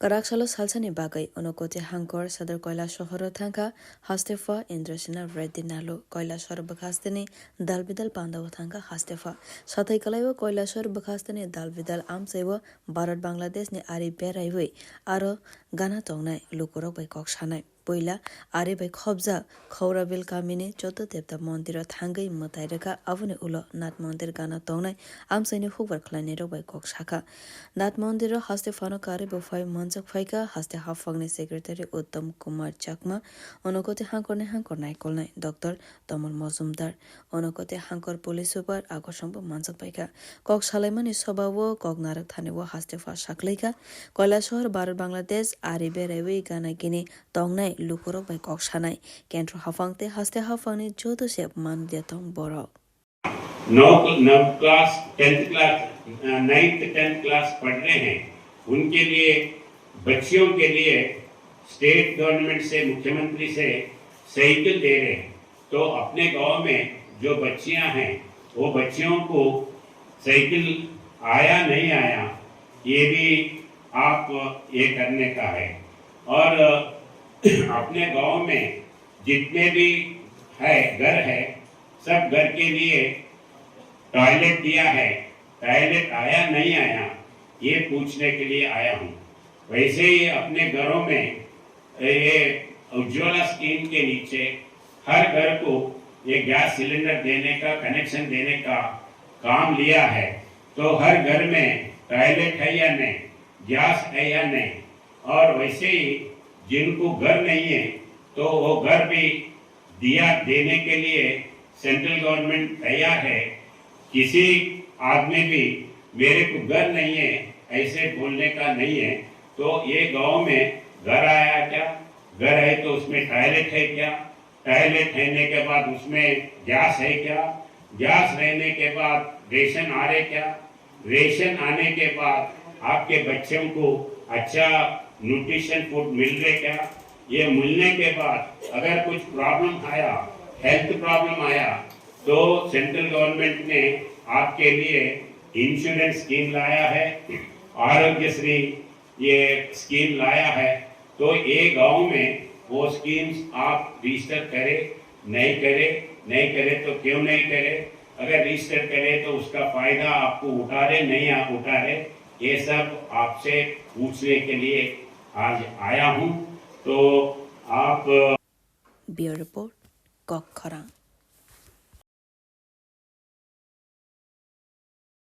Karakshalo salsani bagai onokote hangkor sadar koila shohor thangka hastefa Indrasena Reddy Nalo koila shor bakhasteni dalbidal pandaw thangka hastefa sathai kalaiwa koila shor bakhasteni dalbidal amsaiwa Bharat Bangladesh ni ari beraiwe aro gana tongnai lukorok bai kok sanai Poila ari bai khobja khawrabil kamini choto debta mondir thangai matai reka avune ulo nat mondir gana tongnai amsaini hukbar khlani rok bai kok saka nat mondir haste fano kare bofai manjak phaika haste hafangni secretary Uttam Kumar Chakma onokote hangkor nai kolnai Dr. Tamal Mozumdar onokote hangkor police super akosombo manjak paika kok salaimani sobawo kok narak thanewo haste fa saklaika Koilashahar Bharat Bangladesh ari berewi gana gini tongnai lukurok bai kok sanai kentro hafangte haste hafangni jodo sep man detong borok नौ class 10th class 9th 10th class पढ़ रहे हैं उनके लिए बच्चियों के लिए state government से मुख्यमंत्री से साइकिल दे रहे हैं तो अपने गांव में जो बच्चियां हैं वो बच्चियों को साइकिल आया नहीं आया ये भी आप ये करने का है और अपने गांव में जितने भी है घर है सब घर के लिए टॉयलेट दिया है टॉयलेट आया नहीं आया ये पूछने के लिए आया हूँ वैसे ही अपने घरों में ये उज्ज्वला स्कीम के नीचे हर घर को ये गैस सिलेंडर देने का कनेक्शन देने का काम लिया है तो हर घर में टॉयलेट है या नहीं गैस है या नहीं और वैसे ही जिनको घर नहीं है तो वो घर भी दिया देने के लिए सेंट्रल गवर्नमेंट तैयार है किसी आदमी भी मेरे को घर नहीं है ऐसे बोलने का नहीं है तो ये गांव में घर आया क्या घर है तो उसमें टॉयलेट है क्या टॉयलेट रहने के बाद उसमें गैस है क्या गैस रहने के बाद रेशन आ रहे क्या रेशन आने के बाद आपके बच्चों को अच्छा न्यूट्रिशन फूड मिल रहे क्या ये मिलने के बाद अगर कुछ प्रॉब्लम आया हेल्थ प्रॉब्लम आया तो सेंट्रल गवर्नमेंट ने आपके लिए इंश्योरेंस स्कीम लाया है आरोग्यश्री ये स्कीम लाया है तो ये गांव में वो स्कीम्स आप रजिस्टर करें नहीं करे तो क्यों नहीं करे अगर रजिस्टर करे तो उसका फायदा आपको उठा रहे नहीं आप उठा रहे ये सब आपसे पूछने के लिए आज आया हूँ तो आप ब्यूरो रिपोर्ट कक खरा